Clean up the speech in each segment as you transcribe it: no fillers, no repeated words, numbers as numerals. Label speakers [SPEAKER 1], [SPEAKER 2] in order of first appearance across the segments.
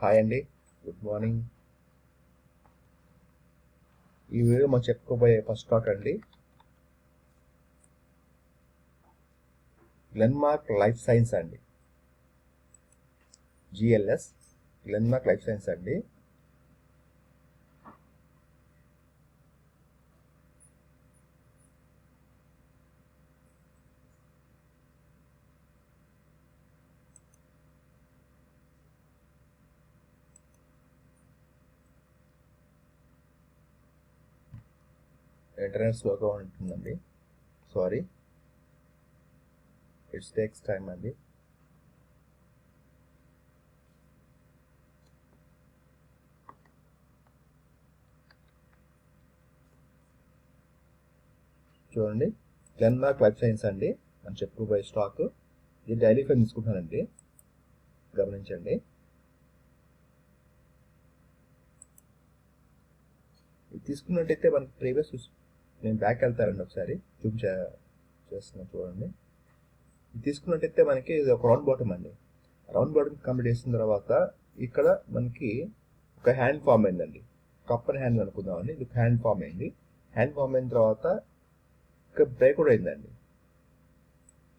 [SPEAKER 1] Hi అండి, good morning. ఈ video మనం చెప్పుకోబోయే ఫస్ట్ స్టాక్ అండి గ్లెన్మార్క్ లైఫ్ సైన్స్ అండి. GLS గ్లెన్మార్క్ లైఫ్ సైన్స్ అండి. ఇంటర్నెట్ స్లోగా ఉంటుందండి, సారీ, ఇట్స్ టేక్స్ టైం అండి. చూడండి, గ్లెన్మార్క్ లైఫ్ సైన్స్ అండి మనం చెప్పుకోబోయే స్టాక్. ఇది డైలీ ఫైన్ తీసుకుంటానండి, గమనించండి. ఇది తీసుకున్నట్టయితే మనకి ప్రీవియస్, నేను బ్యాక్ వెళ్తానండి, ఒకసారి చేస్తున్నాను చూడండి. ఇది తీసుకున్నట్టయితే మనకి ఇది ఒక రౌండ్ బాటమ్ అండి. రౌండ్ బాటమ్ కంప్లీట్ చేసిన తర్వాత ఇక్కడ మనకి ఒక హ్యాండ్ ఫామ్ అయిందండి. కప్పర్ హ్యాండ్ అనుకుందామండి. ఇది హ్యాండ్ ఫామ్ అయింది. హ్యాండ్ ఫామ్ అయిన తర్వాత ఇక్కడ బ్రేక్అవుట్ అయిందండి.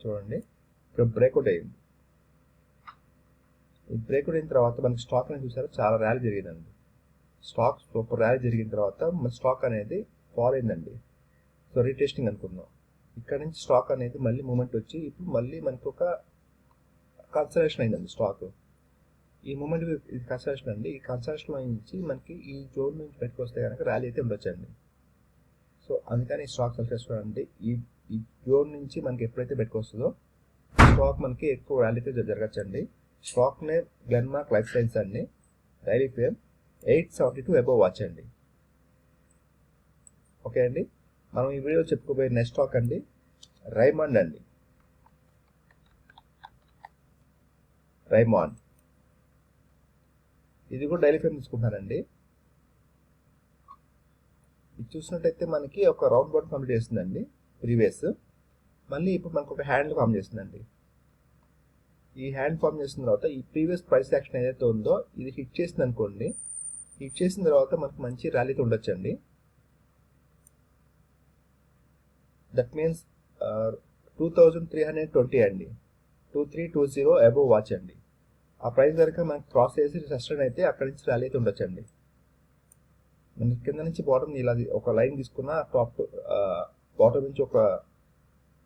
[SPEAKER 1] చూడండి, ఇక్కడ బ్రేక్అవుట్ అయింది. ఈ బ్రేక్అవుట్ అయిన తర్వాత మనకి స్టాక్ అనేది చూసారా, చాలా ర్యాలీ జరిగిందండి. స్టాక్ సూపర్ ర్యాలీ జరిగిన తర్వాత మన స్టాక్ అనేది ఫాల్ అయిందండి. సో రీటెస్టింగ్ అనుకుందాం. ఇక్కడ నుంచి స్టాక్ అనేది మళ్ళీ మూమెంట్ వచ్చి ఇప్పుడు మళ్ళీ మనకి ఒక కన్సల్టేషన్ అయిందండి స్టాక్. ఈ మూమెంట్ ఇది కన్సల్టేషన్ అండి. ఈ కన్సల్టేషన్ నుంచి మనకి ఈ జోన్ నుంచి బయటకు వస్తే కనుక ర్యాలీ అయితే ఉండొచ్చండి. సో అందుకని ఈ స్టాక్ సెలెక్ట్ చేసుకోవాలండి. ఈ జోన్ నుంచి మనకి ఎప్పుడైతే బయటకు వస్తుందో స్టాక్ మనకి ఎక్కువ ర్యాలీ అయితే జరగచ్చండి. Stock name Glenmark life science అండి. డైలీ ఫేమ్ 872 అబోవ్ వాచ్ అండి. ఓకే అండి, మనం ఈ వీడియో చెప్పుకోబోయే నెక్స్ట్ స్టాక్ అండి రైమండ్ అండి. రైమాండ్ ఇది కూడా డైలీ ఫేమ్ తీసుకుంటానండి. ఇది చూసినట్టయితే మనకి ఒక రౌండ్ బాటమ్ కంప్లీట్ చేస్తుందండి ప్రీవియస్. మళ్ళీ ఇప్పుడు మనకు ఒక హ్యాండ్ ఫామ్ చేస్తుందండి. ఈ హ్యాండ్ ఫామ్ చేసిన తర్వాత ఈ ప్రీవియస్ ప్రైస్ యాక్షన్ ఏదైతే ఉందో ఇది హిట్ చేసింది అనుకోండి. హిట్ చేసిన తర్వాత మనకు మంచి ర్యాలీతో ఉండొచ్చండి. దట్ మీన్స్ 2320 అండి. 2320 అబోవ్ వాచ్ అండి. ఆ ప్రైస్ కనుక మనకి క్రాస్ చేసి సస్టైన్ అయితే అక్కడి నుంచి ర్యాలీ అయితే ఉండొచ్చండి. మనకి కింద నుంచి బాటమ్ ఇలా ఒక లైన్ తీసుకున్న, టాప్ బాటమ్ నుంచి ఒక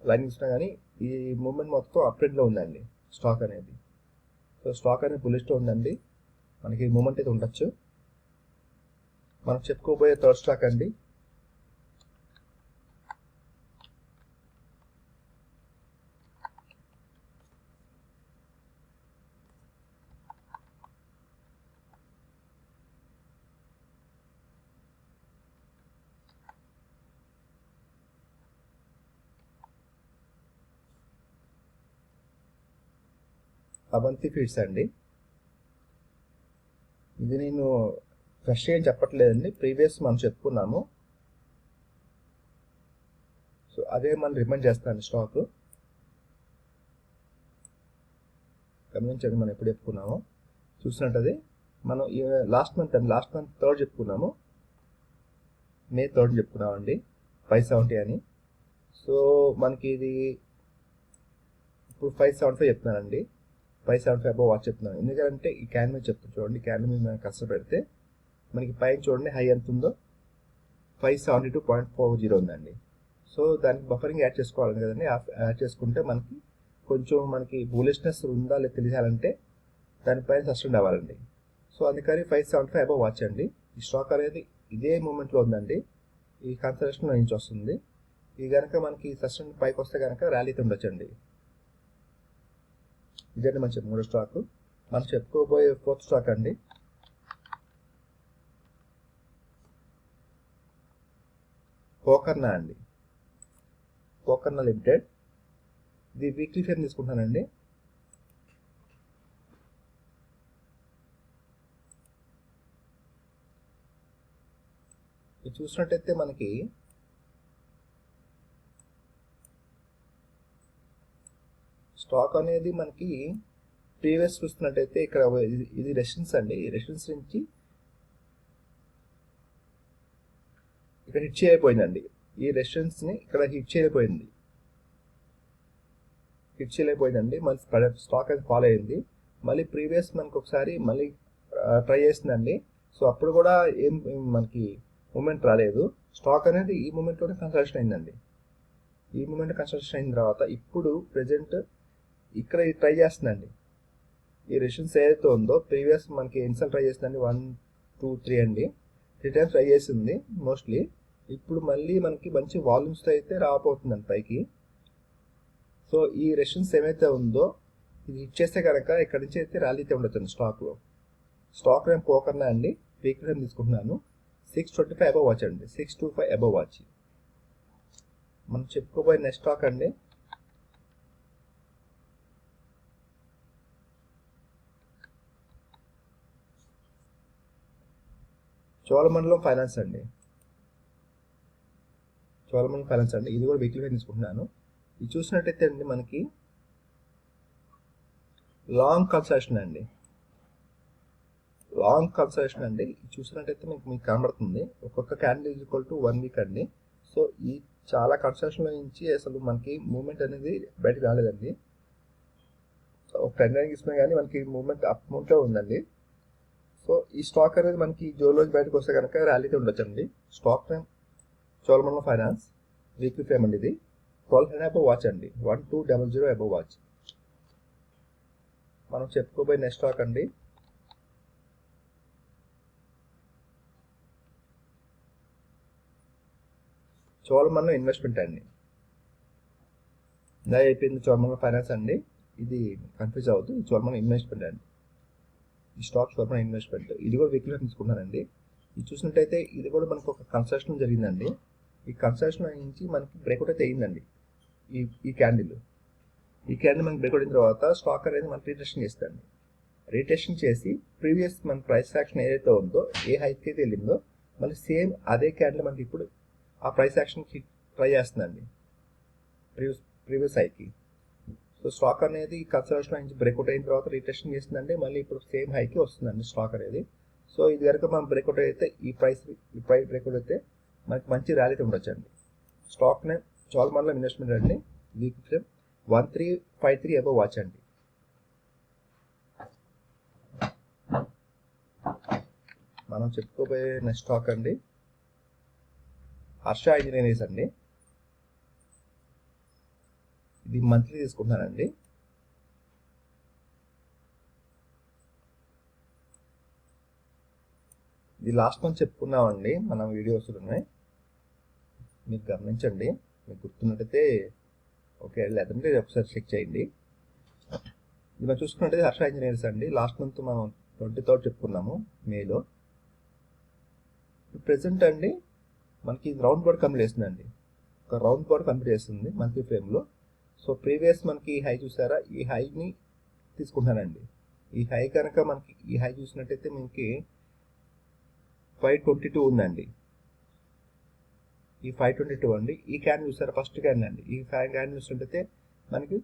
[SPEAKER 1] లైన్ తీసుకున్నా కానీ ఈ మూమెంట్ మొత్తం అప్ ట్రెండ్లో ఉందండి స్టాక్ అనేది. సో స్టాక్ అనేది బుల్లిష్లో ఉందండి. మనకి మూమెంట్ అయితే ఉండొచ్చు. మనం చెప్పుకోబోయే థర్డ్ స్టాక్ అండి అవంతి ఫీడ్స్ అండి. ఇది నేను ఫ్రెష్ ఏం చెప్పట్లేదండి, ప్రీవియస్ మనం చెప్పుకున్నాము. సో అదే మనం రిమైండ్ చేస్తాను. స్టాక్ గమనించండి, మనం ఎప్పుడు చెప్పుకున్నాము చూసినట్టది. మనం లాస్ట్ మంత్ 3rd చెప్పుకున్నాము, May 3rd చెప్పుకున్నామండి 570 అని. సో మనకి ఇది ఇప్పుడు 575 చెప్తున్నానండి. 575 అబోవ్ వాచ్ చెప్తున్నాను. ఎందుకంటే ఈ క్యాన్ మీద చెప్తాను చూడండి. క్యాన్ మీద మనం కష్టపెడితే మనకి పైన చూడండి హై ఎంత ఉందో 572.40 ఉందండి. సో దానికి బఫరింగ్ యాడ్ చేసుకోవాలి కదండి. యాడ్ చేసుకుంటే మనకి కొంచెం మనకి బులిష్నెస్ ఉందా లేదా తెలియాలంటే దానిపైన సస్టైన్ అవ్వాలండి. సో అందుకని 575 అబోవ్ వాచ్ అండి. ఈ స్టాక్ అనేది ఇదే మూమెంట్లో ఉందండి. ఈ కన్సల్టేషన్ నుంచి వస్తుంది. ఇది కనుక మనకి సస్టైన్ పైకి వస్తే కనుక ర్యాలీ ఉండొచ్చండి. ఇదండి మన మూడో స్టాక్. మనం చెప్పుకోబోయే ఫోర్త్ స్టాక్ అండి పోకర్నా అండి. పోకర్నా లిమిటెడ్. ఇది వీక్లీ ఫేమ్ తీసుకుంటానండి. ఇది చూసినట్టయితే మనకి స్టాక్ అనేది మనకి ప్రీవియస్ చూస్తున్నట్టయితే ఇక్కడ ఇది రెసిస్టెన్స్ అండి. ఈ రెసిస్టెన్స్ నుంచి ఇక్కడ హిట్ చేయలేకపోయిందండి. ఈ రెసిస్టెన్స్ని ఇక్కడ హిట్ చేయలేకపోయిందండి. మళ్ళీ స్టాక్ అయితే ఫాలో అయింది. మళ్ళీ ప్రీవియస్ మనకు ఒకసారి మళ్ళీ ట్రై చేసిందండి. సో అప్పుడు కూడా ఏం మనకి మూమెంట్ రాలేదు. స్టాక్ అనేది ఈ మూమెంట్లోనే కన్స్ట్రక్షన్ అయిందండి. ఈ మూమెంట్ కన్స్ట్రక్షన్ అయిన తర్వాత ఇప్పుడు ప్రెజెంట్ ఇక్కడ ట్రై చేస్తుందండి. ఈ రెసిస్టెన్స్ ఏదైతే ఉందో ప్రీవియస్ మనకి ఎన్నిసార్లు ట్రై చేస్తుందండి, 1 2 3 అండి, 3 టైమ్స్ ట్రై చేసింది మోస్ట్లీ. ఇప్పుడు మళ్ళీ మనకి మంచి వాల్యూమ్స్తో అయితే రాబోతుందండి పైకి. సో ఈ రెసిస్టెన్స్ ఏమైతే ఉందో ఇది హిట్ చేస్తే కనుక ఇక్కడ నుంచి అయితే ర్యాలీ అయితే ఉండొచ్చు స్టాక్లో. స్టాక్ నేను పోకర్నా అండి, వీక్ టైం తీసుకుంటున్నాను. 625 అబవ్ వాచ్ అండి, 625 అబవ్ వాచ్. మనం చెప్పుకోబోయే నెక్స్ట్ స్టాక్ అండి చోళమండలం ఫైనాన్స్ అండి. చోళమండలం ఫైనాన్స్ అండి, ఇది కూడా వీక్లీగా తీసుకుంటున్నాను. ఇది చూసినట్టయితే అండి మనకి లాంగ్ కన్సల్టేషన్ అండి. చూసినట్టయితే మీకు కనబడుతుంది. ఒక్కొక్క candle is equal to 1 week అండి. సో ఈ చాలా కన్సల్టేషన్లో నుంచి అసలు మనకి మూమెంట్ అనేది బయటకు రాలేదండి. ఒక 10 లైన్ తీసుకున్నా కానీ మనకి మూమెంట్ అప్ మూమెంట్లో ఉందండి. సో ఈ స్టాక్ అనేది మనకి జోలో బయటకు వస్తే కనుక ర్యాలీతో ఉండొచ్చండి. Stock name Cholamandalam finance, weekly frame అండి. ఇది 1200 అబవ్ వాచ్ అండి, 1200 అబవ్ వాచ్. మనం చెప్పుకోబోయే నెక్స్ట్ స్టాక్ అండి చోళమండలం ఇన్వెస్ట్మెంట్ అండి. ఇలా అయిపోయింది చోళమండలం ఫైనాన్స్ అండి. ఇది కన్ఫ్యూజ్ అవ్వద్దు, చోళమండలం ఇన్వెస్ట్మెంట్ అండి. ఈ స్టాక్ చోళమండలం ఇన్వెస్ట్మెంట్, ఇది కూడా వీక్లీగా తీసుకున్నానండి. ఇది చూసినట్టయితే ఇది కూడా మనకు ఒక కన్స్ట్రక్షన్ జరిగిందండి. ఈ కన్స్ట్రక్షన్ నుంచి మనకి బ్రేక్అవుట్ అయితే అయిందండి. ఈ క్యాండిల్ మనకి బ్రేక్అవుట్ అయిన తర్వాత స్టాక్ అనేది మనకి రీటెస్టింగ్ చేస్తుందండి. రీటెస్టింగ్ చేసి ప్రీవియస్ మన ప్రైస్ యాక్షన్ ఏదైతే ఉందో, ఏ హైక్ అయితే వెళ్ళిందో, మళ్ళీ సేమ్ అదే క్యాండిల్ మనకి ఇప్పుడు ఆ ప్రైస్ యాక్షన్కి ట్రై చేస్తుందండి ప్రీవియస్ హైకి. సో స్టాక్ అనేది కన్సల్టేషన్ నుంచి బ్రేక్అవుట్ అయిన తర్వాత రీటెస్టింగ్ చేస్తుందండి. మళ్ళీ ఇప్పుడు సేమ్ హైకి వస్తుందండి స్టాక్ అనేది. సో ఇది కనుక మనం బ్రేక్అవుట్ అయితే ఈ ప్రైస్ బ్రేక్అవుట్ అయితే మనకి మంచి ర్యాలీ ఉండొచ్చు అండి. స్టాక్ నేమ్ చోళమండలం ఇన్వెస్ట్మెంట్ అండి, వీక్ ఫ్రేమ్ 1353 అబవ్ వాచ్ అండి. మనం చెప్పుకోబోయే నెక్స్ట్ స్టాక్ అండి హర్ష ఇంజనీరింగ్స్ అండి. ఇది మంత్లీ తీసుకుంటున్నానండి. ఇది లాస్ట్ మంత్ చెప్పుకున్నామండి మనం వీడియోస్ ఉన్నాయి, మీరు గమనించండి. మీకు గుర్తున్నట్టయితే ఓకే, లేదంటే ఒకసారి చెక్ చేయండి. ఇది మనం చూసుకున్నట్టయితే హర్ష ఇంజనీర్స్ అండి. లాస్ట్ మంత్ మనం 23rd చెప్పుకున్నాము, మేలో. ప్రెసెంట్ అండి మనకి రౌండ్ బోర్డ్ కంప్లీట్ చేస్తుందండి. ఒక రౌండ్ బోర్డ్ కంప్లీట్ చేస్తుంది మంత్లీ ఫ్రేమ్లో. సో ప్రీవియస్ మనకి హై చూసారా, ఈ హైని తీసుకుంటానండి. ఈ హై కనుక మనకి ఈ హై చూసినట్టయితే మనకి 522 ఉందండి. ఈ 522 అండి. ఈ క్యాన్ చూసారా, ఫస్ట్ క్యాన్ అండి. ఈ క్యాన్ చూసినట్టయితే మనకి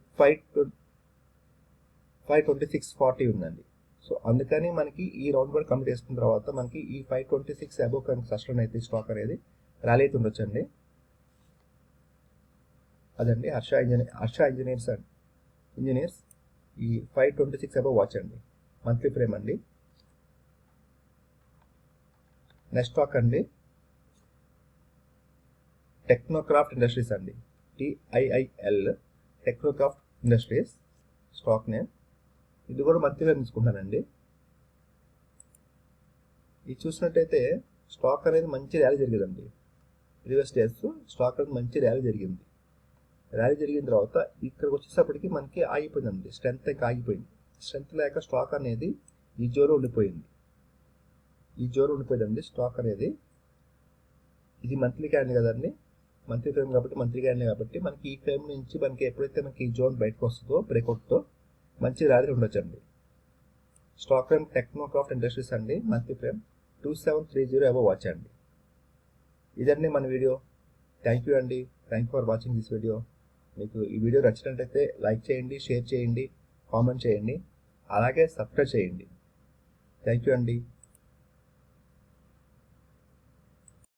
[SPEAKER 1] 526.40 ఉందండి. సో అందుకని మనకి ఈ రౌండ్ బోర్డ్ కంప్లీట్ చేసుకున్న తర్వాత మనకి ఈ 526 అబోవ్ కనుక సస్టైన్ అయితే స్టాక్ అనేది ర్యాలీ అయితే ఉండొచ్చండి. అదండి హర్ష ఇంజనీర్స్ ఈ 526 అబోవ్ వాచ్ అండి, మంత్లీ ఫ్రేమ్ అండి. నెక్స్ట్ స్టాక్ అండి టెక్నోక్రాఫ్ట్ ఇండస్ట్రీస్ అండి, TIIL టెక్నోక్రాఫ్ట్ ఇండస్ట్రీస్ స్టాక్ నేమ్. ఇది కూడా మంత్లీగా తీసుకుంటానండి. ఇది చూసినట్టయితే స్టాక్ అనేది మంచి ర్యాలీ జరిగిందండి. ప్రీవియస్ డేస్ స్టాక్ అనేది మంచి ర్యాలీ జరిగింది. ర్యాలీ జరిగిన తర్వాత ఇక్కడికి వచ్చేసప్పటికి మనకి ఆగిపోయిందండి, స్ట్రెంత్ ఆగిపోయింది. స్ట్రెంత్ లేక స్టాక్ అనేది ఈ జోలో ఉండిపోయిందండి స్టాక్ అనేది. ఇది మంత్లీ క్యాండిల్ కదండి, మంత్లీ ఫ్రేమ్ కాబట్టి మంత్లీ క్యాండిల్ కాబట్టి మనకి ఈ ఫ్రేమ్ నుంచి మనకి ఎప్పుడైతే మనకి ఈ జోన్ బయటకు వస్తుందో బ్రేక్అవుట్తో మంచి ర్యాలీ ఉండొచ్చండి. స్టాక్ నేమ్ టెక్నోక్రాఫ్ట్ ఇండస్ట్రీస్ అండి, మంత్లీ ఫ్రేమ్ 2730 అబోవ్ వాచ్ అండి. ఇదండి మన వీడియో. థ్యాంక్ యూ అండి, thank you for watching this video. మీకు ఈ వీడియో నచ్చినట్లయితే లైక్ చేయండి, షేర్ చేయండి, కామెంట్ చేయండి. అలాగే సబ్స్క్రైబ్ చేయండి. థ్యాంక్ యూ అండి.